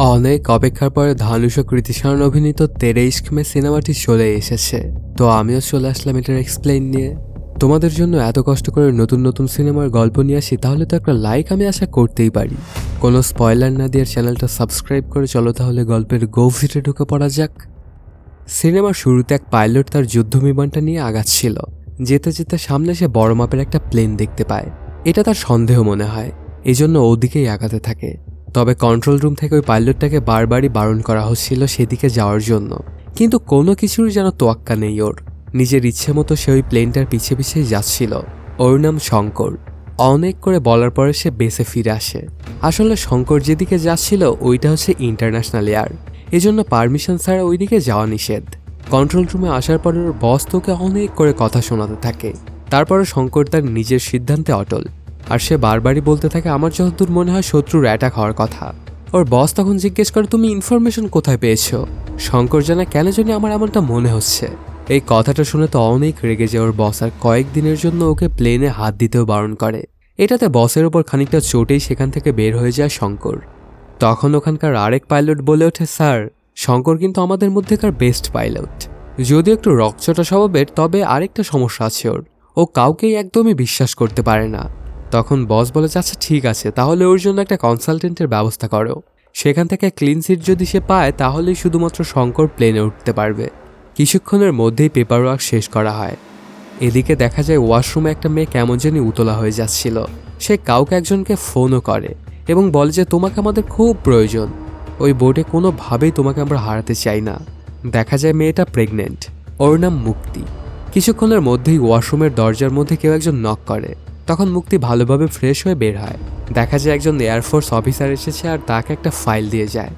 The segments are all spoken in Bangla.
অনেক অপেক্ষার পরে ধানুষ ও কৃতি সারন অভিনীত তেরে ইশক মে সিনেমাটি চলে এসেছে। তো আমিও চলে আসলাম এটার এক্সপ্লেইন নিয়ে। তোমাদের জন্য এত কষ্ট করে নতুন নতুন সিনেমার গল্প নিয়ে আসি, তাহলে তো একটা লাইক আমি আশা করতেই পারি। কোনো স্পয়লার না দিয়ে চ্যানেলটা সাবস্ক্রাইব করে চলো তাহলে গল্পের গভীরে ঢুকে পড়া যাক। সিনেমার শুরুতে এক পাইলট তার যুদ্ধ বিমানটা নিয়ে আগাচ্ছিল। যেতে যেতে সামনে সে বড় মাপের একটা প্লেন দেখতে পায়। এটা তার সন্দেহ মনে হয়, এজন্য ওদিকেই আগাতে থাকে। তবে কন্ট্রোল রুম থেকে ওই পাইলটটাকে বারবারই বারণ করা হচ্ছিল সেদিকে যাওয়ার জন্য, কিন্তু কোনো কিছুরই যেন তোয়াক্কা নেই ওর। নিজের ইচ্ছে মতো সে ওই প্লেনটার পিছে পিছেই যাচ্ছিল। ওর নাম শঙ্কর। অনেক করে বলার পরে সে বেসে ফিরে আসে। আসলে শঙ্কর যেদিকে যাচ্ছিল ওইটা হচ্ছে ইন্টারন্যাশনাল এয়ার, এজন্য পারমিশন ছাড়া ওইদিকে যাওয়া নিষেধ। কন্ট্রোল রুমে আসার পর ওর বস তোকে অনেক করে কথা শোনাতে থাকে। তারপরে শঙ্কর তার নিজের সিদ্ধান্তে অটল, আর সে বারবারই বলতে থাকে আমার যতদূর মনে হয় শত্রুর অ্যাটাক হওয়ার কথা। ওর বস তখন জিজ্ঞেস করে তুমি ইনফরমেশন কোথায় পেয়েছো? শঙ্কর জানা কেন জানি আমার এমনটা মনে হচ্ছে। এই কথাটা শুনে তো অনেক রেগে যায় ওর বস, আর কয়েকদিনের জন্য ওকে প্লেনে হাত দিতেও বারণ করে। এটাতে বসের ওপর খানিকটা চোটেই সেখান থেকে বের হয়ে যায় শঙ্কর। তখন ওখানকার আরেক পাইলট বলে ওঠে স্যার, শঙ্কর কিন্তু আমাদের মধ্যেকার বেস্ট পাইলট। যদিও একটু রকচটা স্বভাবের, তবে আরেকটা সমস্যা আছে ওর, ও কাউকেই একদমই বিশ্বাস করতে পারে না। তখন বস বলে আচ্ছা ঠিক আছে, তাহলে ওর জন্য একটা কনসালটেন্টের ব্যবস্থা করো। সেখান থেকে ক্লিন সিট যদি সে পায় তাহলেই শুধুমাত্র শঙ্কর প্লেনে উঠতে পারবে। কিছুক্ষণের মধ্যেই পেপার ওয়ার্ক শেষ করা হয়। এদিকে দেখা যায় ওয়াশরুমে একটা মেয়ে কেমন জানি উতলা হয়ে যাচ্ছিল। সে কাউকে একজনকে ফোনও করে এবং বলে যে তোমাকে আমাদের খুব প্রয়োজন, ওই বোর্ডে কোনোভাবেই তোমাকে আমরা হারাতে চাই না। দেখা যায় মেয়েটা প্রেগনেন্ট। ওর নাম মুক্তি। কিছুক্ষণের মধ্যেই ওয়াশরুমের দরজার মধ্যে কেউ একজন নক করে। তখন মুক্তি ভালোভাবে ফ্রেশ হয়ে বের হয়। দেখা যায় একজন এয়ারফোর্স অফিসার এসেছে আর তাকে একটা ফাইল দিয়ে যায়।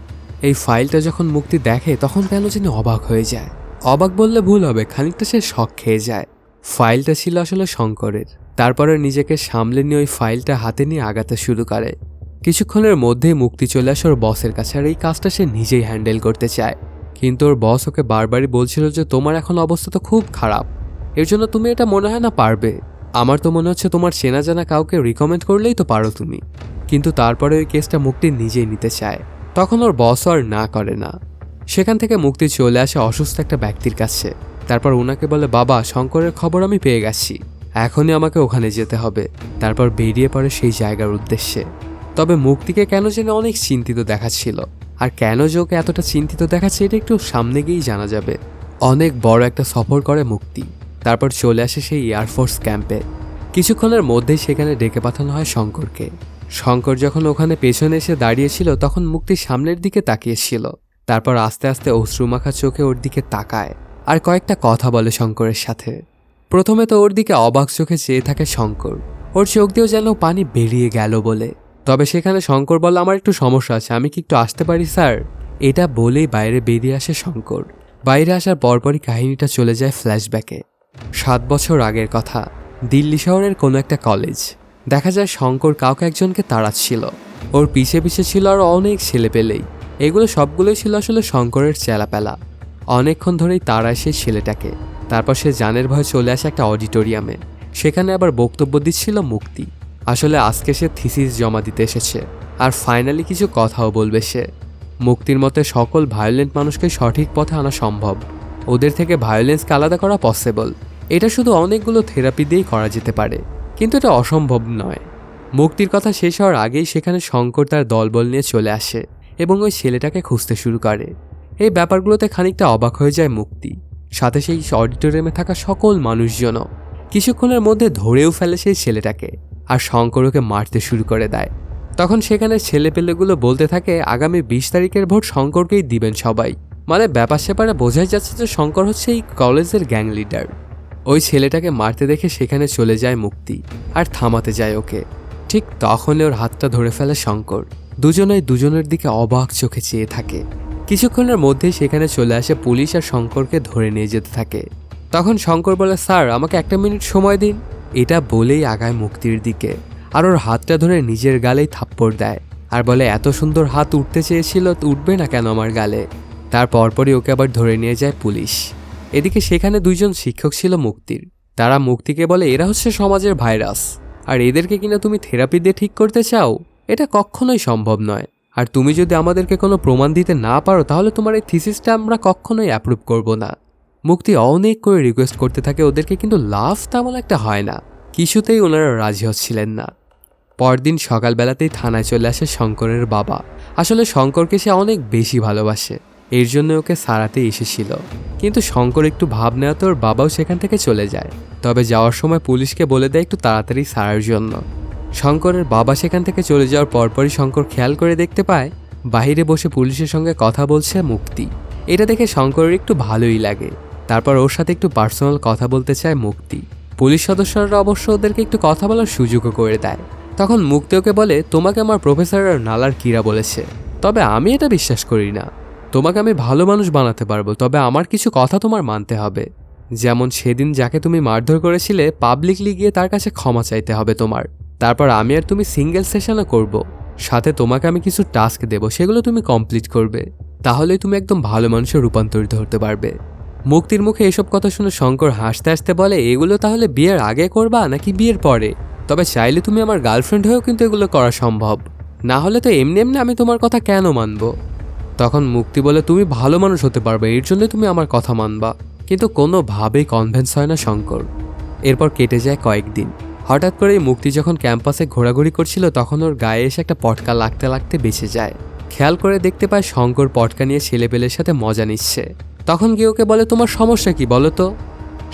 এই ফাইলটা যখন মুক্তি দেখে তখন কেন জানি অবাক হয়ে যায়। অবাক বললে ভুল হবে, খানিকটা সে শক খেয়ে যায়। ফাইলটা ছিল আসলে শঙ্করের। তারপরে নিজেকে সামলে নিয়ে ওই ফাইলটা হাতে নিয়ে আগাতে শুরু করে। কিছুক্ষণের মধ্যেই মুক্তি চলে আসে ওর বসের কাছে, আর এই কাজটা সে নিজেই হ্যান্ডেল করতে চায়। কিন্তু ওর বস ওকে বারবারই বলছিল যে তোমার এখন অবস্থা তো খুব খারাপ, এর জন্য তুমি এটা মনে হয় না পারবে। আমার তো মনে হচ্ছে তোমার চেনা জানা কাউকে রিকমেন্ড করলেই তো পারো তুমি। কিন্তু তারপরে ওই কেসটা মুক্তি নিজেই নিতে চায়। তখন ওর বস আর না করে না। সেখান থেকে মুক্তি চলে আসে অসুস্থ একটা ব্যক্তির কাছে। তারপর ওনাকে বলে বাবা, শঙ্করের খবর আমি পেয়ে গেছি, এখনই আমাকে ওখানে যেতে হবে। তারপর বেরিয়ে পড়ে সেই জায়গার উদ্দেশ্যে। তবে মুক্তিকে কেন যেন অনেক চিন্তিত দেখাচ্ছিল, আর কেন যে ওকে এতটা চিন্তিত দেখাচ্ছে এটা একটু সামনে গিয়েই জানা যাবে। অনেক বড় একটা সফর করে মুক্তি। তারপর চলে আসে সেই এয়ারফোর্স ক্যাম্পে। কিছুক্ষণের মধ্যেই সেখানে ডেকে পাঠানো হয় শঙ্করকে। শঙ্কর যখন ওখানে পেছনে এসে দাঁড়িয়েছিল তখন মুক্তি সামনের দিকে তাকিয়েছিল। তারপর আস্তে আস্তে অশ্রুমাখা চোখে ওর দিকে তাকায় আর কয়েকটা কথা বলে শঙ্করের সাথে। প্রথমে তো ওর দিকে অবাক চোখে চেয়ে থাকে শঙ্কর, ওর চোখ দিয়েও যেন পানি বেরিয়ে গেল বলে। তবে সেখানে শঙ্কর বলে আমার একটু সমস্যা আছে, আমি কি একটু আসতে পারি স্যার? এটা বলেই বাইরে বেরিয়ে আসে শঙ্কর। বাইরে আসার পরপরই কাহিনীটা চলে যায় ফ্ল্যাশব্যাকে। 7 বছর আগের কথা, দিল্লি শহরের কোনো একটা কলেজ। দেখা যায় শঙ্কর কাউকে একজনকে তাড়াচ্ছিল। ওর পিছে পিছে ছিল আরও অনেক ছেলেপেলেই। এগুলো সবগুলোই ছিল আসলে শঙ্করের চেলাপেলা। অনেকক্ষণ ধরেই তাড়ায় সেই ছেলেটাকে। তারপর সে জানের ভয়ে চলে আসে একটা অডিটোরিয়ামে। সেখানে আবার বক্তব্য দিচ্ছিল মুক্তি। আসলে আজকে সে থিসিস জমা দিতে এসেছে, আর ফাইনালি কিছু কথাও বলবে সে। মুক্তির মতে সকল ভায়োলেন্ট মানুষকে সঠিক পথে আনা সম্ভব, ওদের থেকে ভায়োলেন্সকে আলাদা করা পসিবল। এটা শুধু অনেকগুলো থেরাপি দিয়েই করা যেতে পারে, কিন্তু এটা অসম্ভব নয়। মুক্তির কথা শেষ হওয়ার আগেই সেখানে শঙ্কর তার দলবল নিয়ে চলে আসে এবং ওই ছেলেটাকে খুঁজতে শুরু করে। এই ব্যাপারগুলোতে খানিকটা অবাক হয়ে যায় মুক্তি, সাথে সেই অডিটোরিয়ামে থাকা সকল মানুষজনও। কিছুক্ষণের মধ্যে ধরেও ফেলে সেই ছেলেটাকে, আর শঙ্কর ওকে মারতে শুরু করে দেয়। তখন সেখানে ছেলেপেলেগুলো বলতে থাকে আগামী 20 তারিখের ভোট শঙ্করকেই দিবেন সবাই। মানে ব্যাপার সেপারে বোঝাই যাচ্ছে যে শঙ্কর হচ্ছে এই কলেজের গ্যাং লিডার। ওই ছেলেটাকে মারতে দেখে সেখানে চলে যায় মুক্তি আর থামাতে যায় ওকে। ঠিক তখনই ওর হাতটা ধরে ফেলে শঙ্কর। দুজনেই দুজনের দিকে অবাক চোখে চেয়ে থাকে। কিছুক্ষণের মধ্যেই সেখানে চলে আসে পুলিশ আর শঙ্করকে ধরে নিয়ে যেতে থাকে। তখন শঙ্কর বলে স্যার আমাকে 1 মিনিট সময় দিন। এটা বলেই আগায় মুক্তির দিকে, আর ওর হাতটা ধরে নিজের গালেই থাপ্পড় দেয় আর বলে এত সুন্দর হাত উঠতে চেয়েছিল, উঠবে না কেন আমার গালে? তার পরপরই ওকে আবার ধরে নিয়ে যায় পুলিশ। এদিকে সেখানে 2 জন শিক্ষক ছিল মুক্তির। তারা মুক্তিকে বলে এরা হচ্ছে সমাজের ভাইরাস, আর এদেরকে কিনা তুমি থেরাপি দিয়ে ঠিক করতে চাও? এটা কখনোই সম্ভব নয়। আর তুমি যদি আমাদেরকে কোনো প্রমাণ দিতে না পারো তাহলে তোমার এই থিসিসটা আমরা কখনোই অ্যাপ্রুভ করব না। মুক্তি অনেক করে রিকোয়েস্ট করতে থাকে ওদেরকে, কিন্তু লাভ তেমন একটা হয় না। কিছুতেই ওনারা রাজি হচ্ছিলেন না। পরদিন সকালবেলাতেই থানায় চলে আসে শঙ্করের বাবা। আসলে শঙ্করকে সে অনেক বেশি ভালোবাসে, এর জন্য ওকে সারাতে এসেছিল। কিন্তু শঙ্কর একটু ভাব নেওয়াতে ওর বাবাও সেখান থেকে চলে যায়। তবে যাওয়ার সময় পুলিশকে বলে দেয় একটু তাড়াতাড়ি সারার জন্য। শঙ্করের বাবা সেখান থেকে চলে যাওয়ার পরপরই শঙ্কর খেয়াল করে দেখতে পায় বাহিরে বসে পুলিশের সঙ্গে কথা বলছে মুক্তি। এটা দেখে শঙ্করের একটু ভালোই লাগে। তারপর ওর সাথে একটু পার্সোনাল কথা বলতে চায় মুক্তি। পুলিশ সদস্যরা অবশ্য ওদেরকে একটু কথা বলার সুযোগও করে দেয়। তখন মুক্তি ওকে বলে, তোমাকে আমার প্রফেসর আর নালার কিরা বলেছে, তবে আমি এটা বিশ্বাস করি না। তোমাকে আমি ভালো মানুষ বানাতে পারবো, তবে আমার কিছু কথা তোমার মানতে হবে। যেমন সেদিন যাকে তুমি মারধর করেছিলে পাবলিকলি গিয়ে তার কাছে ক্ষমা চাইতে হবে তোমার। তারপর আমি আর তুমি সিঙ্গেল সেশনও করব, সাথে তোমাকে আমি কিছু টাস্ক দেব, সেগুলো তুমি কমপ্লিট করবে। তাহলেই তুমি একদম ভালো মানুষে রূপান্তরিত হতে পারবে। মুক্তির মুখে এসব কথা শুনে শঙ্কর হাসতে হাসতে বলে, এগুলো তাহলে বিয়ের আগে করবা নাকি বিয়ের পরে? তবে চাইলে তুমি আমার গার্লফ্রেন্ড হয়েও কিন্তু এগুলো করা সম্ভব, না হলে তো এমনি এমনি আমি তোমার কথা কেন মানব? তখন মুক্তি বলে, তুমি ভালো মানুষ হতে পারবে, এর জন্য তুমি আমার কথা মানবা। কিন্তু কোনোভাবেই কনভেন্স হয় না শঙ্কর। এরপর কেটে যায় কয়েকদিন। হঠাৎ করেই মুক্তি যখন ক্যাম্পাসে ঘোরাঘুরি করছিল তখন ওর গায়ে এসে একটা পটকা লাগতে লাগতে বেঁচে যায়। খেয়াল করে দেখতে পায় শঙ্কর পটকা নিয়ে ছেলেপেলের সাথে মজা নিচ্ছে। তখন গিয়ে ওকে বলে, তোমার সমস্যা কি বলো তো?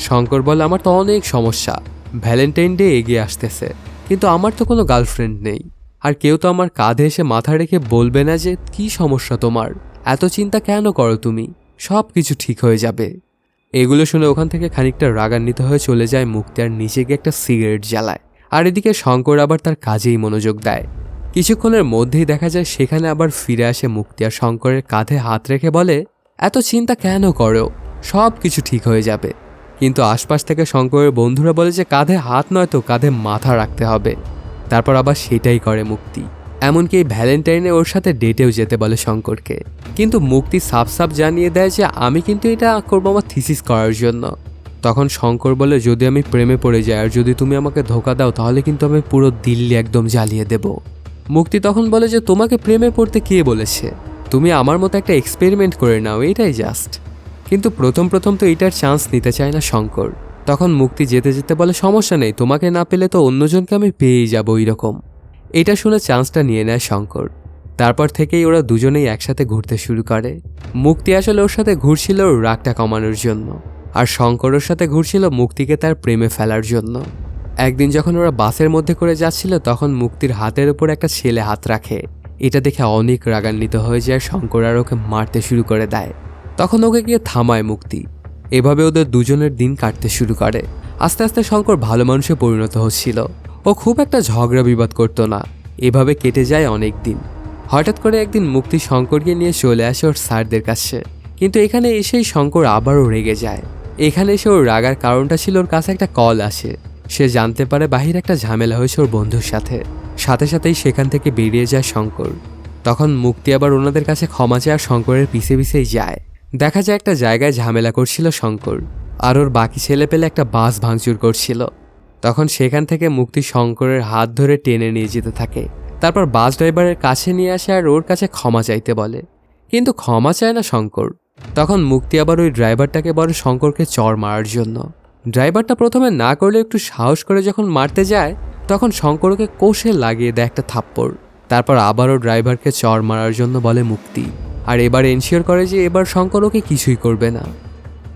শঙ্কর বলে, আমার তো অনেক সমস্যা, ভ্যালেন্টাইন ডে এগিয়ে আসতেছে, কিন্তু আমার তো কোনো গার্লফ্রেন্ড নেই। আর কেউ তো আমার কাঁধে এসে মাথা রেখে বলবে না যে কি সমস্যা তোমার, এত চিন্তা কেন করো তুমি, সব কিছু ঠিক হয়ে যাবে। এগুলো শুনে ওখান থেকে খানিকটা রাগান্বিত হয়ে চলে যায় মুক্তি আর নিচে গিয়ে একটা সিগারেট জ্বালায়। আর এদিকে শঙ্কর আবার তার কাজেই মনোযোগ দেয়। কিছুক্ষণের মধ্যেই দেখা যায় সেখানে আবার ফিরে আসে মুক্তি আর শঙ্করের কাঁধে হাত রেখে বলে, এত চিন্তা কেন করো, সব কিছু ঠিক হয়ে যাবে। কিন্তু আশপাশ থেকে শঙ্করের বন্ধুরা বলে যে কাঁধে হাত নয় তো কাঁধে মাথা রাখতে হবে। তারপর আবার সেটাই করে মুক্তি। এমনকি এই ভ্যালেন্টাইনে ওর সাথে ডেটেও যেতে বলে শঙ্করকে। কিন্তু মুক্তি সাফ সাফ জানিয়ে দেয় যে আমি কিন্তু এটা করবো আমার থিসিস করার জন্য। তখন শঙ্কর বলে, যদি আমি প্রেমে পড়ে যাই আর যদি তুমি আমাকে ধোকা দাও তাহলে কিন্তু আমি পুরো দিল্লি একদম জ্বালিয়ে দেব। মুক্তি তখন বলে যে তোমাকে প্রেমে পড়তে কে বলেছে, তুমি আমার মতো একটা এক্সপেরিমেন্ট করে নাও, এটাই জাস্ট। কিন্তু প্রথম তো এটার চান্স নিতে চায় না শঙ্কর। তখন মুক্তি যেতে যেতে বলে, সমস্যা নেই, তোমাকে না পেলে তো অন্যজনকে আমি পেয়েই যাবো এরকম। এটা শুনে চান্সটা নিয়ে নেয় শঙ্কর। তারপর থেকেই ওরা দুজনেই একসাথে ঘুরতে শুরু করে। মুক্তি আসলে ওর সাথে ঘুরছিল ওর রাগটা কমানোর জন্য, আর শঙ্কর ওর সাথে ঘুরছিল মুক্তিকে তার প্রেমে ফেলার জন্য। একদিন যখন ওরা বাসের মধ্যে করে যাচ্ছিল তখন মুক্তির হাতের উপর একটা ছেলে হাত রাখে। এটা দেখে অনেক রাগান্বিত হয়ে যায় শঙ্কর আর ওকে মারতে শুরু করে দেয়। তখন ওকে গিয়ে থামায় মুক্তি। এভাবে ওদের দুজনের দিন কাটতে শুরু করে। আস্তে আস্তে শঙ্কর ভালো মানুষে পরিণত হচ্ছিল। ও খুব একটা ঝগড়া বিবাদ করতো না। এভাবে কেটে যায় অনেক দিন। হঠাৎ করে একদিন মুক্তি শঙ্করকে নিয়ে চলে আসে ওর স্যারদের কাছে। কিন্তু এখানে এসেই শঙ্কর আবারও রেগে যায়। এখানে এসে ওর রাগার কারণটা ছিল ওর কাছে একটা কল আসে। সে জানতে পারে বাহিরে একটা ঝামেলা হয়েছে ওর বন্ধুর সাথে। সাথে সাথেই সেখান থেকে বেরিয়ে যায় শঙ্কর। তখন মুক্তি আবার ওনাদের কাছে ক্ষমা চায় আর শঙ্করের পিছে পিছেই যায়। দেখা যায় একটা জায়গায় ঝামেলা করছিল শঙ্কর, আর ওর বাকি ছেলে পেলে একটা বাস ভাঙচুর করছিল। তখন সেখান থেকে মুক্তি শঙ্করের হাত ধরে টেনে নিয়ে যেতে থাকে। তারপর বাস ড্রাইভারের কাছে নিয়ে আসে আর ওর কাছে ক্ষমা চাইতে বলে, কিন্তু ক্ষমা চায় না শঙ্কর। তখন মুক্তি আবার ওই ড্রাইভারটাকে বলে শঙ্করকে চড় মারার জন্য। ড্রাইভারটা প্রথমে না করলে একটু সাহস করে যখন মারতে যায় তখন শঙ্করকে কষে লাগিয়ে দেয় একটা থাপ্পড়। তারপর আবারও ড্রাইভারকে চড় মারার জন্য বলে মুক্তি, আর এবার এনশিওর করে যে এবার শঙ্কর ওকে কিছুই করবে না।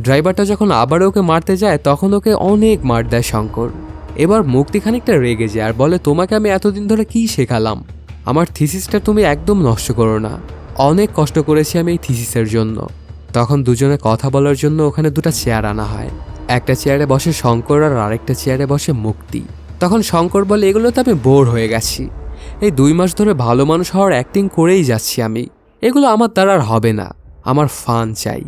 ড্রাইভারটা যখন আবার ওকে মারতে যায় তখন ওকে অনেক মার দেয় শঙ্কর। এবার মুক্তি খানিকটা রেগে যায় আর বলে, তোমাকে আমি এতদিন ধরে কি শেখালাম, আমার থিসিসটা তুমি একদম নষ্ট করো না, অনেক কষ্ট করেছি আমি এই থিসিসের জন্য। তখন দুজনে কথা বলার জন্য ওখানে দুটো চেয়ার আনা হয়। একটা চেয়ারে বসে শঙ্কর আর আরেকটা চেয়ারে বসে মুক্তি। তখন শঙ্কর বলে, এগুলোতে আমি বোর হয়ে গেছি, এই 2 মাস ধরে ভালো মানুষ হওয়ার অ্যাক্টিং করেই যাচ্ছি আমি, এগুলো আমার দ্বারা আর হবে না, আমার ফান চাই।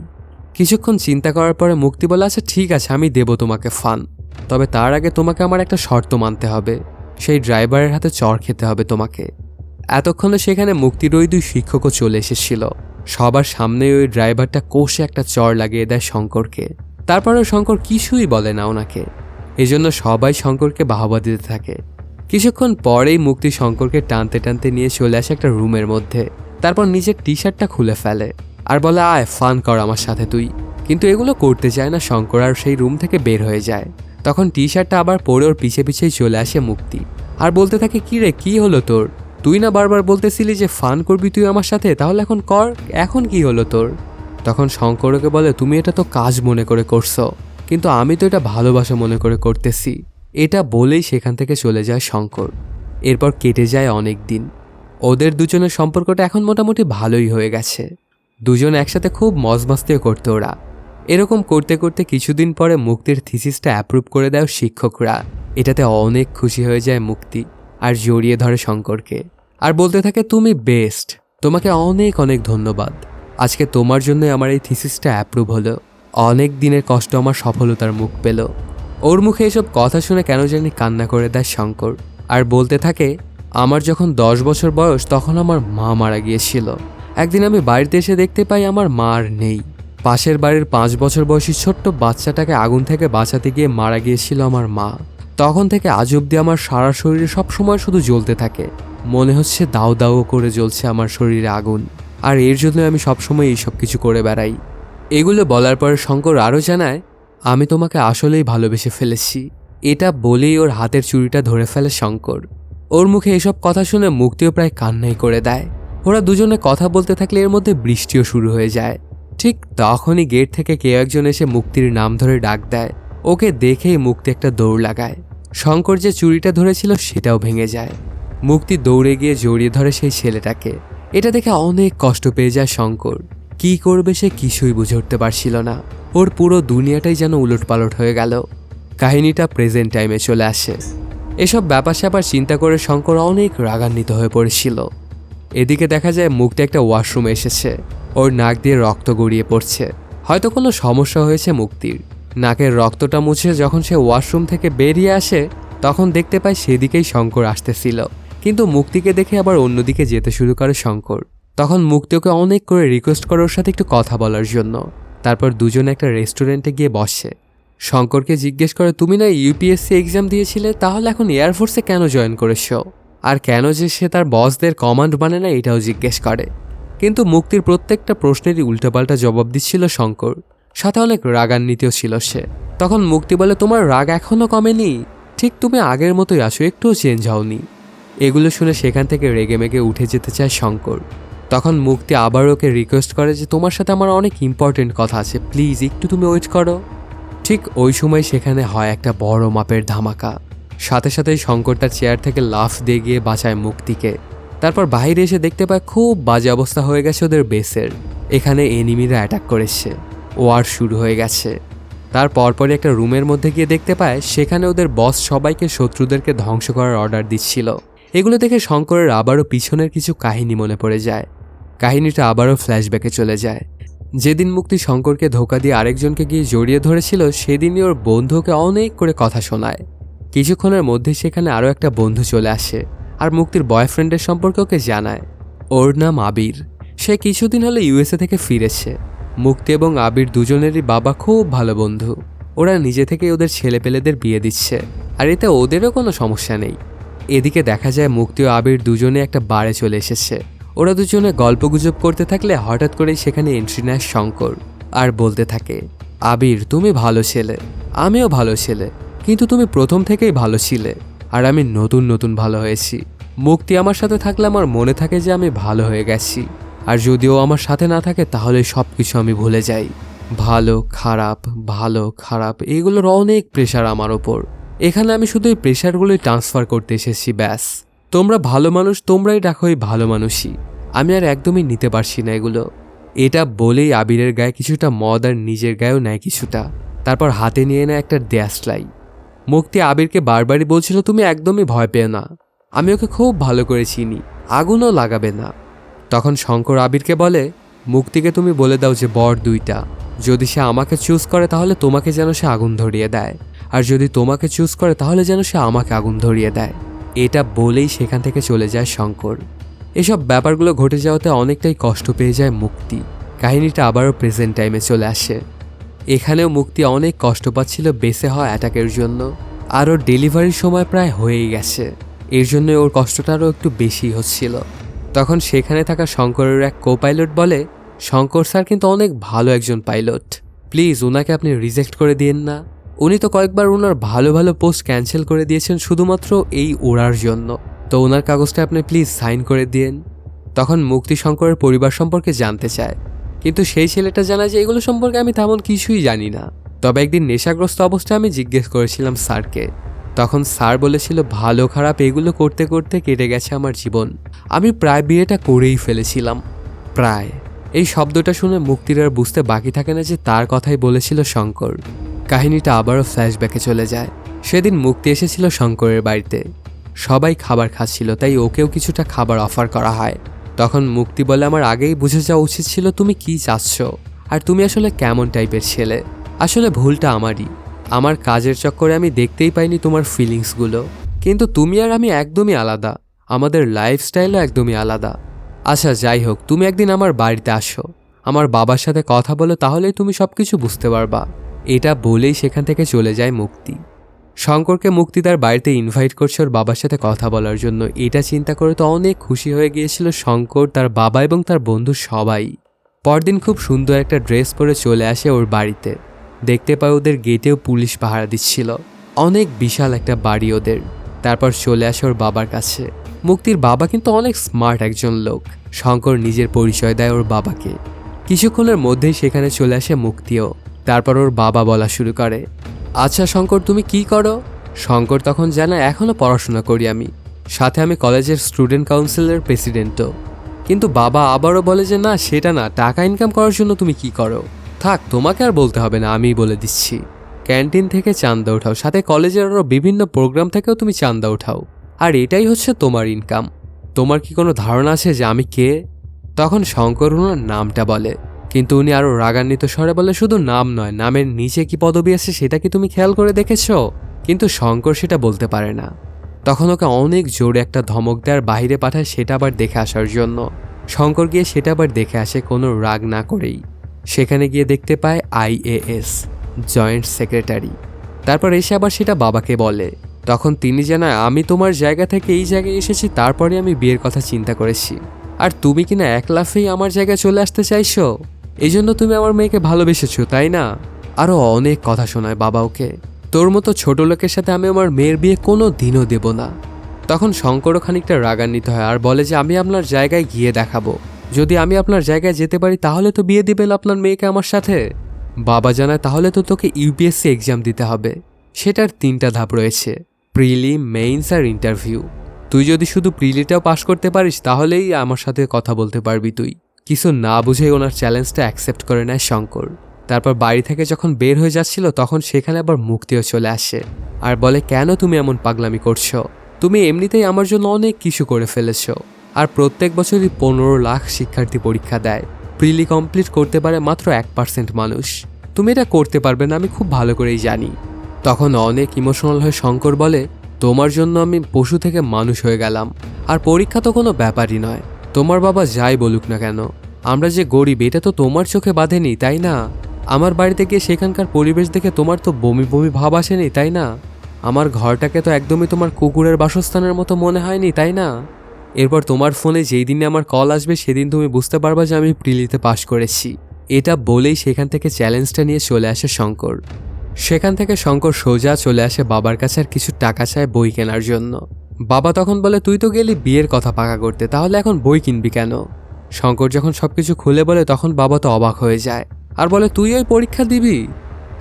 কিছুক্ষণ চিন্তা করার পরে মুক্তি বলে, আচ্ছা ঠিক আছে আমি দেব তোমাকে ফান, তবে তার আগে তোমাকে আমার একটা শর্ত মানতে হবে, সেই ড্রাইভারের হাতে চড় খেতে হবে তোমাকে। এতক্ষণে সেখানে মুক্তির ওই 2 শিক্ষকও চলে এসেছিল। সবার সামনে ওই ড্রাইভারটা কষে একটা চড় লাগিয়ে দেয় শঙ্করকে। তারপরেও শঙ্কর কিছুই বলে না ওনাকে। এজন্য সবাই শঙ্করকে বাহবা দিতে থাকে। কিছুক্ষণ পরেই মুক্তি শঙ্করকে টানতে টানতে নিয়ে চলে আসে একটা রুমের মধ্যে। তারপর নিজের টি শার্টটা খুলে ফেলে আর বলে আয় ফান কর আমার সাথে তুই। কিন্তু এগুলো করতে চায় না শঙ্কর আর সেই রুম থেকে বের হয়ে যায়। তখন টি শার্টটা আবার পরে ওর পিছে পিছেই চলে আসে মুক্তি আর বলতে থাকে কি রে কি হলো তোর, তুই না বারবার বলতেছিলি যে ফান করবি তুই আমার সাথে, তাহলে এখন কর, এখন কি হলো তোর। তখন শঙ্কর ওকে বলে তুমি এটা তো কাজ মনে করে করছো, কিন্তু আমি তো এটা ভালোবাসা মনে করে করতেছি। এটা বলেই সেখান থেকে চলে যায় শঙ্কর। এরপর কেটে যায় অনেক দিন। ওদের দুজনের সম্পর্কটা এখন মোটামুটি ভালোই হয়ে গেছে। দুজন একসাথে খুব মজমাস্তিও করতো ওরা। এরকম করতে করতে কিছুদিন পরে মুক্তির থিসিসটা অ্যাপ্রুভ করে দেয় শিক্ষকরা। এটাতে অনেক খুশি হয়ে যায় মুক্তি আর জড়িয়ে ধরে শঙ্করকে আর বলতে থাকে তুমি বেস্ট, তোমাকে অনেক অনেক ধন্যবাদ, আজকে তোমার জন্য আমার এই থিসিসটা অ্যাপ্রুভ হলো, অনেক দিনের কষ্ট আমার সফলতার মুখ পেল। ওর মুখে এসব কথা শুনে কেন জানি কান্না করে দেয় শঙ্কর আর বলতে থাকে আমার যখন 10 বছর বয়স তখন আমার মা মারা গিয়েছিল। একদিন আমি বাড়িতে এসে দেখতে পাই আমার মা আর নেই। পাশের বাড়ির 5 বছর বয়সী ছোট্ট বাচ্চাটাকে আগুন থেকে বাঁচাতে গিয়ে মারা গিয়েছিল আমার মা। তখন থেকে আজ অব্দি আমার সারা শরীরে সবসময় শুধু জ্বলতে থাকে, মনে হচ্ছে দাউ দাউ করে জ্বলছে আমার শরীরে আগুন, আর এর জন্য আমি সবসময় এইসব কিছু করে বেড়াই। এগুলো বলার পর শঙ্কর আরও জানায় আমি তোমাকে আসলেই ভালোবেসে ফেলেছি। এটা বলেই ওর হাতের চুড়িটা ধরে ফেলে শঙ্কর। ওর মুখে এসব কথা শুনে মুক্তিও প্রায় কান্নাই করে দেয়। ওরা দুজনে কথা বলতে থাকলে এর মধ্যে বৃষ্টিও শুরু হয়ে যায়। ঠিক তখনই গেট থেকে কেউ একজন এসে মুক্তির নাম ধরে ডাক দেয়। ওকে দেখেই মুক্তি একটা দৌড় লাগায়। শঙ্কর যে চুড়িটা ধরেছিল সেটাও ভেঙে যায়। মুক্তি দৌড়ে গিয়ে জড়িয়ে ধরে সেই ছেলেটাকে। এটা দেখে অনেক কষ্ট পেয়ে যায় শঙ্কর। কি করবে সে কিছুই বুঝে উঠতে পারছিল না। ওর পুরো দুনিয়াটাই যেন উলটপালট হয়ে গেল। কাহিনীটা প্রেজেন্ট টাইমে চলে আসে। এসব ব্যাপার স্যাপার চিন্তা করে শঙ্কর অনেক রাগান্বিত হয়ে পড়েছিল। এদিকে দেখা যায় মুক্তি একটা ওয়াশরুমে এসেছে। ওর নাক দিয়ে রক্ত গড়িয়ে পড়ছে। হয়তো কোনো সমস্যা হয়েছে মুক্তির। নাকের রক্তটা মুছে যখন সে ওয়াশরুম থেকে বেরিয়ে আসে তখন দেখতে পায় সেদিকেই শঙ্কর আসতেছিল। কিন্তু মুক্তিকে দেখে আবার অন্যদিকে যেতে শুরু করে শঙ্কর। তখন মুক্তি ওকে অনেক করে রিকোয়েস্ট করে ওর সাথে একটু কথা বলার জন্য। তারপর দুজনে একটা রেস্টুরেন্টে গিয়ে বসে। শঙ্করকে জিজ্ঞেস করে তুমি না ইউপিএসসি এক্সাম দিয়েছিলে, তাহলে এখন এয়ারফোর্সে কেন জয়েন করেছো, আর কেন যে সে তার বসদের কমান্ড মানে না এটাও জিজ্ঞেস করে। কিন্তু মুক্তির প্রত্যেকটা প্রশ্নেরই উল্টোপাল্টা জবাব দিচ্ছিল শঙ্কর, সাথে অনেক রাগান্বিতও ছিল সে। তখন মুক্তি বলে তোমার রাগ এখনও কমেনি, ঠিক তুমি আগের মতোই আছো, একটুও চেঞ্জ হওনি। এগুলো শুনে সেখান থেকে রেগে মেগে উঠে যেতে চায় শঙ্কর। তখন মুক্তি আবার ওকে রিকোয়েস্ট করে যে তোমার সাথে আমার অনেক ইম্পর্টেন্ট কথা আছে, প্লিজ একটু তুমি ওয়েট করো। ঠিক ওই সময় সেখানে হয় একটা বড় মাপের ধামাকা। সাথে সাথেই শঙ্কর তার চেয়ার থেকে লাফ দিয়ে গিয়ে বাঁচায় মুক্তিকে। তারপর বাইরে এসে দেখতে পায় খুব বাজে অবস্থা হয়ে গেছে ওদের বেসের। এখানে এনিমিরা অ্যাটাক করেছে, ওয়ার শুরু হয়ে গেছে। তার পরপরই একটা রুমের মধ্যে গিয়ে দেখতে পায় সেখানে ওদের বস সবাইকে শত্রুদেরকে ধ্বংস করার অর্ডার দিচ্ছিল। এগুলো দেখে শঙ্করের আবারও পিছনের কিছু কাহিনী মনে পড়ে যায়। কাহিনীটা আবারও ফ্ল্যাশব্যাকে চলে যায়। যেদিন মুক্তি শঙ্করকে ধোকা দিয়ে আরেকজনকে গিয়ে জড়িয়ে ধরেছিল সেদিনই ওর বন্ধুকে অনেক করে কথা শোনায়। কিছুক্ষণের মধ্যে সেখানে আরও একটা বন্ধু চলে আসে আর মুক্তির বয়ফ্রেন্ডের সম্পর্কে ওকে জানায়। ওর নাম আবির। সে কিছুদিন হলো ইউএসএ থেকে ফিরেছে। মুক্তি এবং আবির দুজনেরই বাবা খুব ভালো বন্ধু। ওরা নিজে থেকেই ওদের ছেলেপেলেদের বিয়ে দিচ্ছে, আর এতে ওদেরও কোনো সমস্যা নেই। এদিকে দেখা যায় মুক্তি ও আবির দুজনে একটা বারে চলে এসেছে। ওরা দুজনে গল্পগুজব করতে থাকলে হঠাৎ করেই সেখানে এন্ট্রি নেয় শঙ্কর আর বলতে থাকে আবির তুমি ভালো ছেলে, আমিও ভালো ছেলে, কিন্তু তুমি প্রথম থেকেই ভালো ছিলে, আর আমি নতুন নতুন ভালো হয়েছি। মুক্তি আমার সাথে থাকলে আমার মনে থাকে যে আমি ভালো হয়ে গেছি, আর যদিও আমার সাথে না থাকে তাহলে সব কিছু আমি ভুলে যাই। ভালো খারাপ এগুলোর অনেক প্রেশার আমার ওপর। এখানে আমি শুধু এই প্রেশারগুলোই ট্রান্সফার করতে এসেছি, ব্যাস। তোমরা ভালো মানুষ, তোমরাই রাখো এই ভালো মানুষই, আমি আর একদমই নিতে পারছি না এগুলো। এটা বলেই আবিরের গায়ে কিছুটা মদ আর নিজের গায়েও নেয় কিছুটা। তারপর হাতে নিয়ে নেয় একটা দেশলাই। মুক্তি আবিরকে বারবারই বলছিল তুমি একদমই ভয় পেও না, আমি ওকে খুব ভালো করে চিনি, আগুনও লাগাবে না। তখন শঙ্কর আবিরকে বলে মুক্তিকে তুমি বলে দাও যে বর দুইটা, যদি সে আমাকে চুজ করে তাহলে তোমাকে যেন সে আগুন ধরিয়ে দেয়, আর যদি তোমাকে চুজ করে তাহলে যেন সে আমাকে আগুন ধরিয়ে দেয়। এটা বলেই সেখান থেকে চলে যায় শঙ্কর। এসব ব্যাপারগুলো ঘটে যাওয়াতে অনেকটাই কষ্ট পেয়ে যায় মুক্তি। কাহিনীটা আবারও প্রেজেন্ট টাইমে চলে আসে। এখানেও মুক্তি অনেক কষ্ট পাচ্ছিল বেঁচে হওয়া অ্যাটাকের জন্য, আর ওর ডেলিভারির সময় প্রায় হয়েই গেছে। এর জন্য ওর কষ্টটা আরও একটু বেশি হচ্ছিল। তখন সেখানে থাকা শঙ্করের এক কো পাইলট বলে, শঙ্কর স্যার কিন্তু অনেক ভালো একজন পাইলট, প্লিজ ওনাকে আপনি রিজেক্ট করে দিয়েন না। উনি তো কয়েকবার ওনার ভালো ভালো পোস্ট ক্যান্সেল করে দিয়েছেন শুধুমাত্র এই ওড়ার জন্য, তো ওনার কাগজটা আপনি প্লিজ সাইন করে দিয়েন। তখন মুক্তি শঙ্করের পরিবার সম্পর্কে জানতে চায়, কিন্তু সেই ছেলেটা জানায় যে এগুলো সম্পর্কে আমি তেমন কিছুই জানি না। তবে একদিন নেশাগ্রস্ত অবস্থায় আমি জিজ্ঞেস করেছিলাম স্যারকে, তখন স্যার বলেছিল ভালো খারাপ এগুলো করতে করতে কেটে গেছে আমার জীবন, আমি প্রায় বিয়েটা করেই ফেলেছিলাম। প্রায় এই শব্দটা শুনে মুক্তির আর বুঝতে বাকি থাকে না যে তার কথাই বলেছিল শঙ্কর। কাহিনীটা আবারও ফ্ল্যাশব্যাকে চলে যায়। সেদিন মুক্তি এসেছিল শঙ্করের বাড়িতে, সবাই খাবার খাচ্ছিল, তাই ওকেও কিছুটা খাবার অফার করা হয়। তখন মুক্তি বলে, আমার আগেই বুঝে যাওয়া উচিত ছিল তুমি কি চাচ্ছ আর তুমি আসলে কেমন টাইপের ছেলে। আসলে ভুলটা আমারই, আমার কাজের চক্করে আমি দেখতেই পাইনি তোমার ফিলিংসগুলো, কিন্তু তুমি আর আমি একদমই আলাদা, আমাদের লাইফস্টাইলও একদমই আলাদা। আচ্ছা যাই হোক, তুমি একদিন আমার বাড়িতে আসো, আমার বাবার সাথে কথা বলো, তাহলেই তুমি সবকিছু বুঝতে পারবা। এটা বলেই সেখান থেকে চলে যায় মুক্তি। শঙ্করকে মুক্তি তার বাড়িতে ইনভাইট করছে ওর বাবার সাথে কথা বলার জন্য। এটা চিন্তা করে তো অনেক খুশি হয়ে গিয়েছিল শঙ্কর, তার বাবা এবং তার বন্ধু সবাই। পরদিন খুব সুন্দর একটা ড্রেস পরে চলে আসে ওর বাড়িতে। দেখতে পায় ওদের গেটেও পুলিশ পাহারা দিচ্ছিল। অনেক বিশাল একটা বাড়ি ওদের। তারপর চলে আসে ওর বাবার কাছে। মুক্তির বাবা কিন্তু অনেক স্মার্ট একজন লোক। শঙ্কর নিজের পরিচয় দেয় ওর বাবাকে। কিছুক্ষণের মধ্যেই সেখানে চলে আসে মুক্তিও। তারপর ওর বাবা বলা শুরু করে, আচ্ছা শঙ্কর তুমি কি করো? শঙ্কর তখন জানায়, এখনও পড়াশোনা করি আমি, সাথে আমি কলেজের স্টুডেন্ট কাউন্সিলের প্রেসিডেন্টও। কিন্তু বাবা আবারও বলে যে না সেটা না, টাকা ইনকাম করার জন্য তুমি কি করো? থাক তোমাকে আর বলতে হবে না, আমিই বলে দিচ্ছি। ক্যান্টিন থেকে চাঁদা ওঠাও, সাথে কলেজের আরও বিভিন্ন প্রোগ্রাম থেকেও তুমি চাঁদা ওঠাও, আর এটাই হচ্ছে তোমার ইনকাম। তোমার কি কোনো ধারণা আছে যে আমি কে? তখন শঙ্কর ওনার নামটা বলে, কিন্তু উনি আরও রাগান্বিত স্বরে বলে, শুধু নাম নয়, নামের নিচে কি পদবি আছে সেটা কি তুমি খেয়াল করে দেখেছ? কিন্তু শঙ্কর সেটা বলতে পারে না। তখন ওকে অনেক জোরে একটা ধমক দেওয়ার বাইরে পাঠায় সেটা আবার দেখে আসার জন্য। শঙ্কর গিয়ে সেটা আবার দেখে আসে কোনো রাগ না করেই। সেখানে গিয়ে দেখতে পায় IAS জয়েন্ট সেক্রেটারি। তারপর এসে আবার সেটা বাবাকে বলে। তখন তিনি জানায়, আমি তোমার জায়গা থেকে এই জায়গায় এসেছি, তারপরে আমি বিয়ের কথা চিন্তা করেছি, আর তুমি কিনা এক লাফেই আমার জায়গায় চলে আসতে চাইছো। এই জন্য তুমি আমার মেয়েকে ভালোবেসেছো, তাই না? আরও অনেক কথা শোনায় বাবা ওকে। তোর মতো ছোট লোকের সাথে আমি আমার মেয়ের বিয়ে কোনো দিনও দেব না। তখন শঙ্করও খানিকটা রাগান্বিত হয় আর বলে যে আমি আপনার জায়গায় গিয়ে দেখাবো, যদি আমি আপনার জায়গায় যেতে পারি তাহলে তো বিয়ে দিবেন আপনার মেয়েকে আমার সাথে। বাবা জানায়, তাহলে তো তোকে UPSC এক্সাম দিতে হবে, সেটার 3টা ধাপ রয়েছে, প্রিলি, মেইনস আর ইন্টারভিউ। তুই যদি শুধু প্রিলিটাও পাশ করতে পারিস তাহলেই আমার সাথে কথা বলতে পারবি তুই। কিছু না বুঝেই ওনার চ্যালেঞ্জটা অ্যাকসেপ্ট করে নেয় শঙ্কর। তারপর বাড়ি থেকে যখন বের হয়ে যাচ্ছিল তখন সেখানে আবার মুক্তিও চলে আসে আর বলে, কেন তুমি এমন পাগলামি করছো? তুমি এমনিতেই আমার জন্য অনেক কিছু করে ফেলেছো, আর প্রত্যেক বছরই 15 লাখ শিক্ষার্থী পরীক্ষা দেয়, প্রিলি কমপ্লিট করতে পারে মাত্র 1% মানুষ। তুমি এটা করতে পারবে না, আমি খুব ভালো করেই জানি। তখন অনেক ইমোশনাল হয়ে শঙ্কর বলে, তোমার জন্য আমি পশু থেকে মানুষ হয়ে গেলাম, আর পরীক্ষা তো কোনো ব্যাপারই নয়। তোমার বাবা যাই বলুক না কেন, আমরা যে গরিব এটা তো তোমার চোখে বাঁধেনি, তাই না? আমার বাড়িতে গিয়ে সেখানকার পরিবেশ দেখে তোমার তো বমি বমি ভাব আসেনি, তাই না? আমার ঘরটাকে তো একদমই তোমার কুকুরের বাসস্থানের মতো মনে হয়নি, তাই না? এরপর তোমার ফোনে যেই দিনে আমার কল আসবে সেদিন তুমি বুঝতে পারবা যে আমি প্রিলিতে পাশ করেছি। এটা বলেই সেখান থেকে চ্যালেঞ্জটা নিয়ে চলে আসে শঙ্কর। সেখান থেকে শঙ্কর সোজা চলে আসে বাবার কাছে আর কিছু টাকা চায় বই কেনার জন্য। বাবা তখন বলে, তুই তো গেলি বিয়ের কথা পাকা করতে, তাহলে এখন বই কিনবি কেন? শঙ্কর যখন সবকিছু খুলে বলে তখন বাবা তো অবাক হয়ে যায় আর বলে, তুই ওই পরীক্ষা দিবি?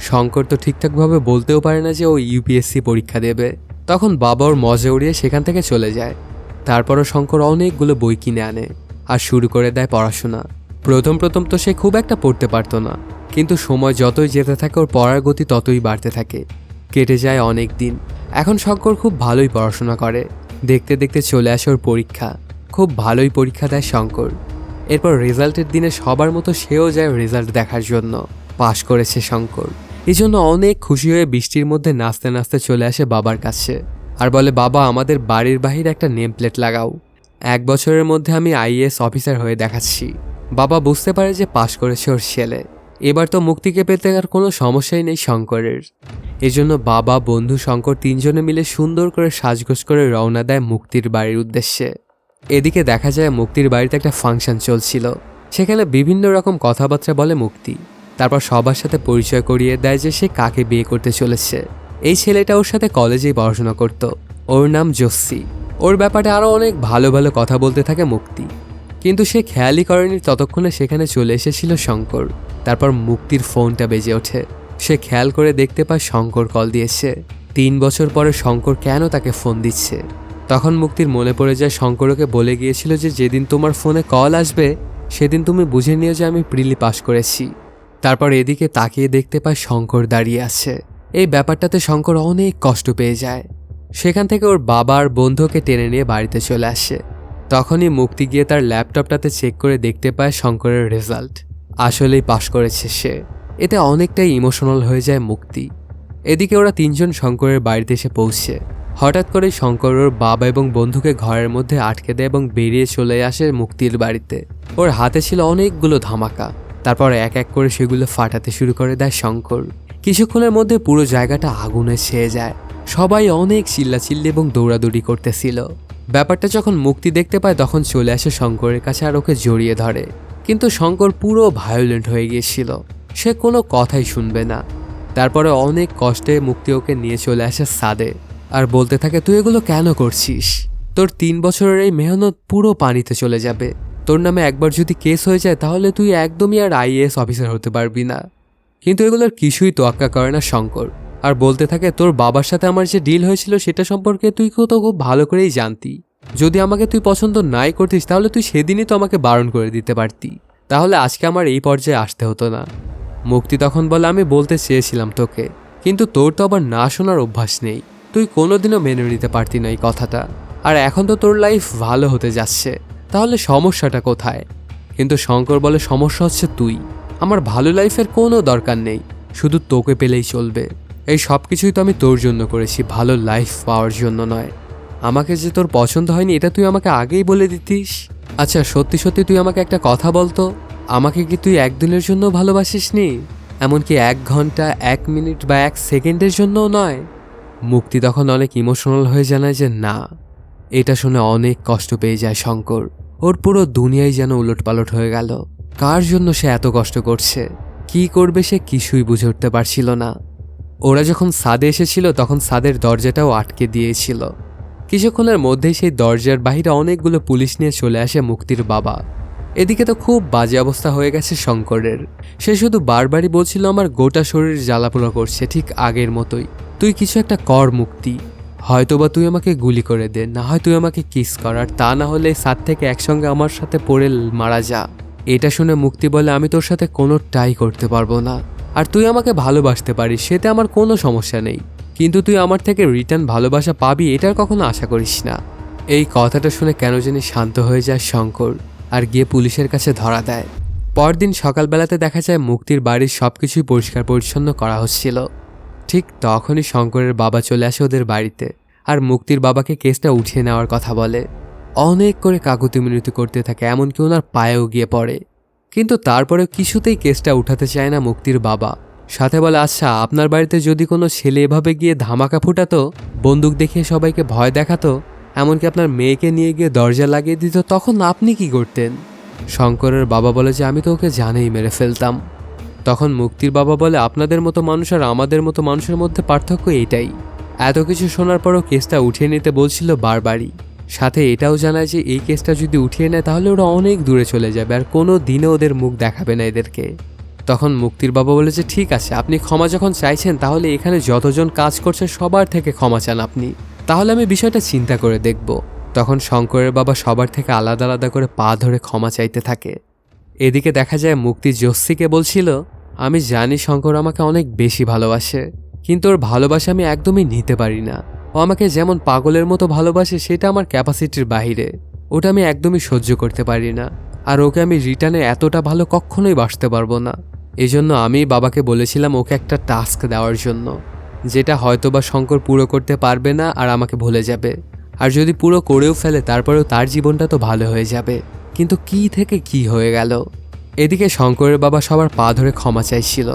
শঙ্কর তো ঠিকঠাকভাবে বলতেও পারে না যে ও UPSC পরীক্ষা দেবে। তখন বাবা ওর মজা উড়িয়ে সেখান থেকে চলে যায়। তারপরও শঙ্কর অনেকগুলো বই কিনে আনে আর শুরু করে দেয় পড়াশোনা। প্রথম তো সে খুব একটা পড়তে পারতো না, কিন্তু সময় যতই যেতে থাকে ওর পড়ার গতি ততই বাড়তে থাকে। কেটে যায় অনেক দিন। এখন শঙ্কর খুব ভালোই পড়াশোনা করে। দেখতে দেখতে চলে আসে ওর পরীক্ষা। খুব ভালোই পরীক্ষা দেয় শঙ্কর। এরপর রেজাল্টের দিনে সবার মতো সেও যায় রেজাল্ট দেখার জন্য। পাশ করেছে শঙ্কর। এই জন্য অনেক খুশি হয়ে বৃষ্টির মধ্যে নাচতে নাচতে চলে আসে বাবার কাছে আর বলে, বাবা আমাদের বাড়ির বাহিরে একটা নেম প্লেট লাগাও, 1 বছরের মধ্যে আমি IAS অফিসার হয়ে দেখাচ্ছি। বাবা বুঝতে পারে যে পাশ করেছে ওর ছেলে। এবার তো মুক্তিকে পেতে আর কোনো সমস্যাই নেই শঙ্করের। এজন্য বাবা, বন্ধু, শঙ্কর 3জনে মিলে সুন্দর করে সাজগোজ করে রওনা দেয় মুক্তির বাড়ির উদ্দেশ্যে। এদিকে দেখা যায় মুক্তির বাড়িতে একটা ফাংশন চলছিল। সেখানে বিভিন্ন রকম কথাবার্তা বলে মুক্তি। তারপর সবার সাথে পরিচয় করিয়ে দেয় যে সে কাকে বিয়ে করতে চলেছে। এই ছেলেটা ওর সাথে কলেজেই পড়াশোনা করত, ওর নাম জোসি। ওর ব্যাপারে আরও অনেক ভালো ভালো কথা বলতে থাকে মুক্তি, কিন্তু সে খেয়ালই করেনি ততক্ষণে সেখানে চলে এসেছিল শঙ্কর। তারপর মুক্তির ফোনটা বেজে ওঠে। সে খেয়াল করে দেখতে পায় শঙ্কর কল দিয়েছে। 3 বছর পরে শঙ্কর কেন তাকে ফোন দিচ্ছে। তখন মুক্তির মনে পড়ে যায় শঙ্কর ওকে বলে গিয়েছিল যে যেদিন তোমার ফোনে কল আসবে সেদিন তুমি বুঝে নিও যে আমি প্রিলি পাস করেছি। তারপর এদিকে তাকিয়ে দেখতে পায় শঙ্কর দাঁড়িয়ে আছে। এই ব্যাপারটাতে শঙ্কর অনেক কষ্ট পেয়ে যায়। সেখান থেকে ওর বাবা আর বন্ধুকে টেনে নিয়ে বাড়িতে চলে আসে। তখনই মুক্তি গিয়ে তার ল্যাপটপটাতে চেক করে দেখতে পায় শঙ্করের রেজাল্ট আসলেই পাশ করেছে সে। এতে অনেকটাই ইমোশনাল হয়ে যায় মুক্তি। এদিকে ওরা 3 জন শঙ্করের বাড়িতে এসে পৌঁছে। হঠাৎ করেই শঙ্কর ওর বাবা এবং বন্ধুকে ঘরের মধ্যে আটকে দেয় এবং বেরিয়ে চলে আসে মুক্তির বাড়িতে। ওর হাতে ছিল অনেকগুলো ধামাকা। তারপর এক এক করে সেগুলো ফাটাতে শুরু করে দেয় শঙ্কর। কিছুক্ষণের মধ্যে পুরো জায়গাটা আগুনে ছেয়ে যায়। সবাই অনেক চিল্লাচিল্লি এবং দৌড়াদৌড়ি করতেছিল। ব্যাপারটা যখন মুক্তি দেখতে পায় তখন চলে আসে শঙ্করের কাছে আর ওকে জড়িয়ে ধরে। কিন্তু শঙ্কর পুরো ভায়োলেন্ট হয়ে গিয়েছিল, সে কোনো কথাই শুনবে না। তারপরে অনেক কষ্টে মুক্তি ওকে নিয়ে চলে আসে ছাদে আর বলতে থাকে তুই এগুলো কেন করছিস? তোর 3 বছরের এই মেহনত পুরো পানিতে চলে যাবে। তোর নামে একবার যদি কেস হয়ে যায় তাহলে তুই একদমই আর আইএএস অফিসার হতে পারবি না। কিন্তু এগুলোর কিছুই তোয়াক্কা করে না শঙ্কর আর বলতে থাকে তোর বাবার সাথে আমার যে ডিল হয়েছিল সেটা সম্পর্কে তুই তো খুব ভালো করেই জানতি। যদি আমাকে তুই পছন্দ নাই করতিস তাহলে তুই সেদিনই তো আমাকে বারণ করে দিতে পারতি, তাহলে আজকে আমার এই পর্যায়ে আসতে হতো না। মুক্তি তখন বলে আমি বলতে চেয়েছিলাম তোকে, কিন্তু তোর তো আবার না শোনার অভ্যাস নেই। তুই কোনোদিনও মেনে নিতে পারতি না এই কথাটা। আর এখন তো তোর লাইফ ভালো হতে যাচ্ছে, তাহলে সমস্যাটা কোথায়? কিন্তু শঙ্কর বলে সমস্যা হচ্ছে তুই। আমার ভালো লাইফের কোনো দরকার নেই, শুধু তোকে পেলেই চলবে। এই সব কিছুই তো আমি তোর জন্য করেছি, ভালো লাইফ পাওয়ার জন্য নয়। আমাকে যে তোর পছন্দ হয়নি এটা তুই আমাকে আগেই বলে দিতিস। আচ্ছা সত্যি সত্যি তুই আমাকে একটা কথা বলতো, আমাকে কি তুই একদিনের জন্য ভালোবাসিস নি? এমনকি 1 ঘন্টা 1 মিনিট বা 1 সেকেন্ডের জন্যও নয়? মুক্তি তখন অনেক ইমোশনাল হয়ে জানায় যে না। এটা শুনে অনেক কষ্ট পেয়ে যায় শঙ্কর। ওর পুরো দুনিয়াই যেন উলটপালট হয়ে গেল। কার জন্য সে এত কষ্ট করছে, কি করবে সে কিছুই বুঝে উঠতে পারছিল না। ওরা যখন ছাদে এসেছিল তখন ছাদের দরজাটাও আটকে দিয়েছিল। কিছুক্ষণের মধ্যেই সেই দরজার বাহিরে অনেকগুলো পুলিশ নিয়ে চলে আসে মুক্তির বাবা। এদিকে তো খুব বাজে অবস্থা হয়ে গেছে শঙ্করের। সে শুধু বারবারই বলছিল আমার গোটা শরীর জ্বালাপোড়া করছে, ঠিক আগের মতোই। তুই কিছু একটা কর মুক্তি, হয়তোবা তুই আমাকে গুলি করে দে, না হয় তুই আমাকে কিস কর, আর তা না হলে ছাদ থেকে একসঙ্গে আমার সাথে পড়ে মারা যা। এটা শুনে মুক্তি বলে আমি তোর সাথে কোনো ট্রাই করতে পারবো না। আর তুই আমাকে ভালোবাসতে পারিস, সেতে আমার কোনো সমস্যা নেই, কিন্তু তুই আমার থেকে রিটার্ন ভালোবাসা পাবি এটার কখনো আশা করিস না। এই কথাটা শুনে কেন জানি শান্ত হয়ে যায় শঙ্কর আর গিয়ে পুলিশের কাছে ধরা দেয়। পরদিন সকালবেলাতে দেখা যায় মুক্তির বাড়ির সবকিছুই পরিষ্কার পরিচ্ছন্ন করা হচ্ছিল। ঠিক তখনই শঙ্করের বাবা চলে আসে ওদের বাড়িতে আর মুক্তির বাবাকে কেসটা উঠিয়ে নেওয়ার কথা বলে। অনেক করে কাকুতি মিনতি করতে থাকে, এমনকি ওনার পায়েও গিয়ে পড়ে। কিন্তু তারপরে কিছুতেই কেসটা উঠাতে চায় না মুক্তির বাবা। সাথে বলে আচ্ছা আপনার বাড়িতে যদি কোনো ছেলে এভাবে গিয়ে ধামাকা ফুটাতো, বন্দুক দেখিয়ে সবাইকে ভয় দেখাতো, এমনকি আপনার মেয়েকে নিয়ে গিয়ে দরজা লাগিয়ে দিত, তখন আপনি কি করতেন? শঙ্করের বাবা বলে যে আমি তো ওকে জানেই মেরে ফেলতাম। তখন মুক্তির বাবা বলে আপনাদের মতো মানুষ আর আমাদের মতো মানুষের মধ্যে পার্থক্য এটাই। এত কিছু শোনার পরও কেসটা উঠিয়ে নিতে বলছিল বারবারই। সাথে এটাও জানায় যে এই কেসটা যদি উঠিয়ে নেয় তাহলে ওরা অনেক দূরে চলে যাবে আর কোনো দিনে ওদের মুখ দেখাবে না এদেরকে। তখন মুক্তির বাবা বলে যে ঠিক আছে, আপনি ক্ষমা যখন চাইছেন তাহলে এখানে যতজন কাজ করছে সবার থেকে ক্ষমা চান আপনি, তাহলে আমি বিষয়টা চিন্তা করে দেখব। তখন শঙ্করের বাবা সবার থেকে আলাদা আলাদা করে পা ধরে ক্ষমা চাইতে থাকে। এদিকে দেখা যায় মুক্তি জোসিকে বলছিল আমি জানি শঙ্কর আমাকে অনেক বেশি ভালোবাসে, কিন্তু ওর ভালোবাসা আমি একদমই নিতে পারি না। ও আমাকে যেমন পাগলের মতো ভালোবাসে সেটা আমার ক্যাপাসিটির বাহিরে, ওটা আমি একদমই সহ্য করতে পারি না। আর ওকে আমি রিটার্নে এতটা ভালো কখনোই বাসতে পারবো না। এজন্য আমি বাবাকে বলেছিলাম ওকে একটা টাস্ক দেওয়ার জন্য, যেটা হয়তোবা শঙ্কর পুরো করতে পারবে না আর আমাকে ভুলে যাবে। আর যদি পুরো করেও ফেলে তারপরেও তার জীবনটা তো ভালো হয়ে যাবে। কিন্তু কি থেকে কি হয়ে গেল। এদিকে শঙ্করের বাবা সবার পা ধরে ক্ষমা চাইছিল।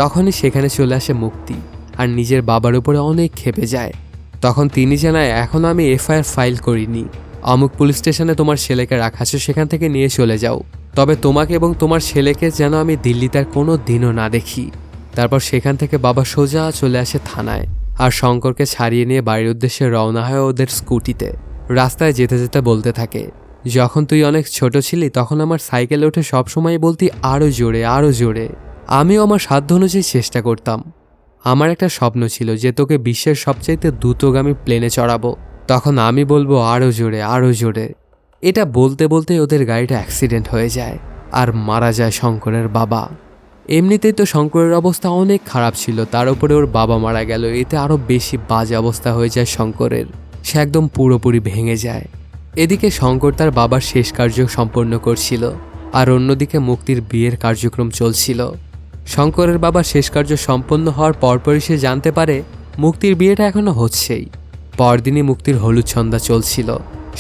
তখনই সেখানে চলে আসে মুক্তি আর নিজের বাবার উপরে অনেক ক্ষেপে যায়। তখন তিনি জানায় এখনও আমি এফআইআর ফাইল করিনি, অমুক পুলিশ স্টেশনে তোমার ছেলেকে রাখা আছে, সেখান থেকে নিয়ে চলে যাও। তবে তোমাকে এবং তোমার ছেলেকে যেন আমি দিল্লিতে আর কোনো দিনও না দেখি। তারপর সেখান থেকে বাবা সোজা চলে আসে থানায়, আর শঙ্করকে ছাড়িয়ে নিয়ে বাড়ির উদ্দেশ্যে রওনা হয় ওদের স্কুটিতে। রাস্তায় যেতে যেতে বলতে থাকে, যখন তুই অনেক ছোট ছিলি তখন আমার সাইকেলে উঠে সবসময় বলতি আরও জোরে আরও জোরে। আমিও আমার সাধ্য অনুযায়ী চেষ্টা করতাম। আমার একটা স্বপ্ন ছিল যে তোকে বিশ্বের সবচাইতে দ্রুতগামী প্লেনে চড়াবো, তখন আমি বলবো আরও জোরে আরও জোরে। এটা বলতে বলতে ওদের গাড়িটা অ্যাক্সিডেন্ট হয়ে যায় আর মারা যায় শঙ্করের বাবা। এমনিতেই তো শঙ্করের অবস্থা অনেক খারাপ ছিল, তার উপরে ওর বাবা মারা গেল, এতে আরও বেশি বাজে অবস্থা হয়ে যায় শঙ্করের। সে একদম পুরোপুরি ভেঙে যায়। এদিকে শঙ্কর তার বাবার শেষ কার্য সম্পন্ন করছিল, আর অন্যদিকে মুক্তির বিয়ের কার্যক্রম চলছিল। শঙ্করের বাবার শেষ কার্য সম্পন্ন হওয়ার পরপরই সে জানতে পারে মুক্তির বিয়েটা এখনো হচ্ছেই। পরদিনই মুক্তির হলুদ সন্ধ্যা চলছিল,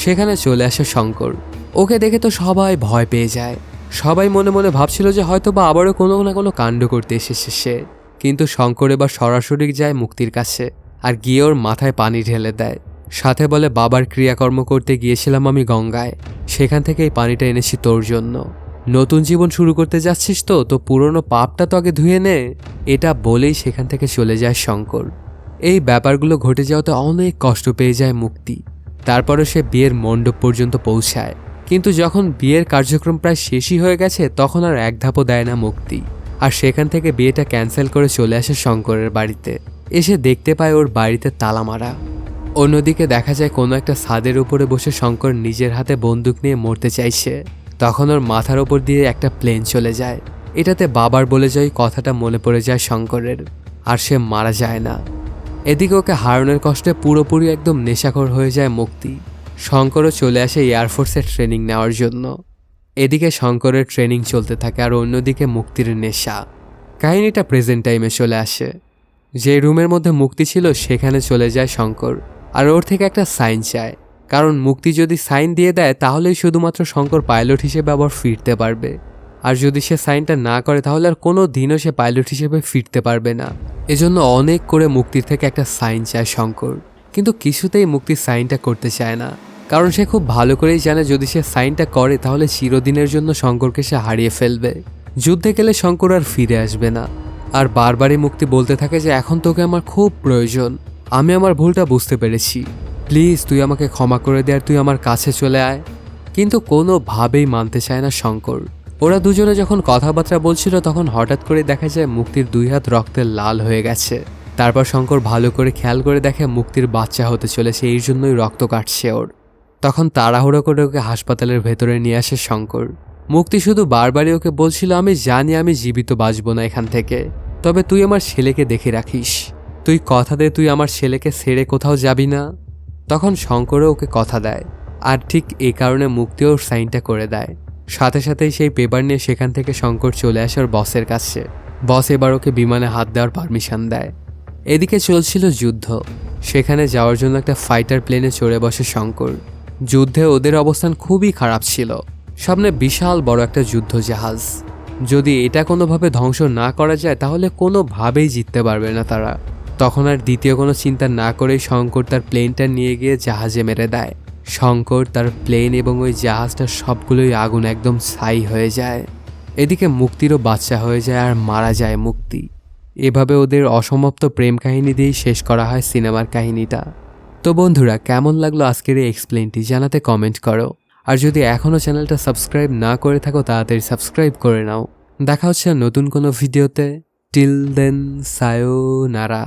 সেখানে চলে আসে শঙ্কর। ওকে দেখে তো সবাই ভয় পেয়ে যায়। সবাই মনে মনে ভাবছিল যে হয়তো বা আবারও কোনো না কোনো কাণ্ড করতে এসেছে সে। কিন্তু শঙ্কর এবার সরাসরি যায় মুক্তির কাছে, আর গিয়ে ওর মাথায় পানি ঢেলে দেয়। সাথে বলে, বাবার ক্রিয়াকর্ম করতে গিয়েছিলাম আমি গঙ্গায়, সেখান থেকে এই পানিটা এনেছি তোর জন্য। নতুন জীবন শুরু করতে যাচ্ছিস তো পুরনো পাপটা তো আগে ধুয়ে নে। এটা বলেই সেখান থেকে চলে যায় শঙ্কর। এই ব্যাপারগুলো ঘটে যাওয়াতে অনেক কষ্ট পেয়ে যায় মুক্তি। তারপরে সে বিয়ের মণ্ডপ পর্যন্ত পৌঁছায়, কিন্তু যখন বিয়ের কার্যক্রম প্রায় শেষই হয়ে গেছে তখন আর এক ধাপও দেয় না মুক্তি। আর সেখান থেকে বিয়েটা ক্যান্সেল করে চলে আসে শঙ্করের বাড়িতে। এসে দেখতে পায় ওর বাড়িতে তালা মারা। অন্যদিকে দেখা যায় কোনো একটা ছাদের উপরে বসে শঙ্কর নিজের হাতে বন্দুক নিয়ে মরতে চাইছে। তখন ওর মাথার ওপর দিয়ে একটা প্লেন চলে যায়। এটাতে বাবার বলে যায় কথাটা মনে পড়ে যায় শঙ্করের, আর সে মারা যায় না। এদিকে ওকে হারানোর কষ্টে পুরোপুরি একদম নেশাখোর হয়ে যায় মুক্তি। শঙ্করও চলে আসে এয়ারফোর্সের ট্রেনিং নেওয়ার জন্য। এদিকে শঙ্করের ট্রেনিং চলতে থাকে, আর অন্যদিকে মুক্তির নেশা। কাহিনীটা প্রেজেন্ট টাইমে চলে আসে। যে রুমের মধ্যে মুক্তি ছিল সেখানে চলে যায় শঙ্কর, আর ওর থেকে একটা সাইন চায়। কারণ মুক্তি যদি সাইন দিয়ে দেয় তাহলেই শুধুমাত্র শঙ্কর পাইলট হিসেবে আবার ফিরতে পারবে, আর যদি সে সাইনটা না করে তাহলে আর কোনো দিনও সে পাইলট হিসেবে ফিরতে পারবে না। এজন্য অনেক করে মুক্তির থেকে একটা সাইন চায় শঙ্কর, কিন্তু কিছুতেই মুক্তির সাইনটা করতে চায় না। কারণ সে খুব ভালো করেই জানে যদি সে সাইনটা করে তাহলে চিরদিনের জন্য শঙ্করকে সে হারিয়ে ফেলবে। যুদ্ধে গেলে শঙ্কর আর ফিরে আসবে না। আর বারবারই মুক্তি বলতে থাকে যে এখন তোকে আমার খুব প্রয়োজন, আমি আমার ভুলটা বুঝতে পেরেছি, প্লিজ তুই আমাকে ক্ষমা করে দে আর তুই আমার কাছে চলে আয়। কিন্তু কোনোভাবেই মানতে চায় না শঙ্কর। ওরা দুজনে যখন কথাবার্তা বলছিল তখন হঠাৎ করে দেখা যায় মুক্তির দুই হাত রক্তে লাল হয়ে গেছে। তারপর শঙ্কর ভালো করে খেয়াল করে দেখে মুক্তির বাচ্চা হতে চলেছে, এই জন্যই রক্ত কাটছে ওর। তখন তাড়াহুড়ো করে ওকে হাসপাতালের ভেতরে নিয়ে আসে শঙ্কর। মুক্তি শুধু বারবারই ওকে বলছিল, আমি জানি আমি জীবিত বাঁচবো না এখান থেকে, তবে তুই আমার ছেলেকে দেখে রাখিস, তুই কথা দে তুই আমার ছেলেকে ছেড়ে কোথাও যাবি না। তখন শঙ্করও ওকে কথা দেয়, আর ঠিক এই কারণে মুক্তি ওর সাইনটা করে দেয়। সাথে সাথেই সেই পেপার নিয়ে সেখান থেকে শঙ্কর চলে আসে ওর বসের কাছে। বস এবার ওকে বিমানে হাত দেওয়ার পারমিশন দেয়। এদিকে চলছিল যুদ্ধ। সেখানে যাওয়ার জন্য একটা ফাইটার প্লেনে চড়ে বসে শঙ্কর। যুদ্ধে ওদের অবস্থান খুবই খারাপ ছিল, সামনে বিশাল বড় একটা যুদ্ধ জাহাজ। যদি এটা কোনোভাবে ধ্বংস না করা যায় তাহলে কোনোভাবেই জিততে পারবে না তারা। তখন আর দ্বিতীয় কোনো চিন্তা না করেই শঙ্কর তার প্লেনটা নিয়ে গিয়ে জাহাজে মেরে দেয়। শঙ্কর, তার প্লেন এবং ওই জাহাজটা সবগুলোই আগুন একদম ছাই হয়ে যায়। এদিকে মুক্তিরও বাচ্চা হয়ে যায় আর মারা যায় মুক্তি। এভাবে ওদের অসমাপ্ত প্রেম কাহিনী দিয়েই শেষ করা হয় সিনেমার কাহিনীটা। তো বন্ধুরা, কেমন লাগলো আজকের এই এক্সপ্লেনটি জানাতে কমেন্ট করো। আর যদি এখনও চ্যানেলটা সাবস্ক্রাইব না করে থাকো তাড়াতাড়ি সাবস্ক্রাইব করে নাও। দেখা হচ্ছে নতুন কোনো ভিডিওতে। Till then, সায়োনারা।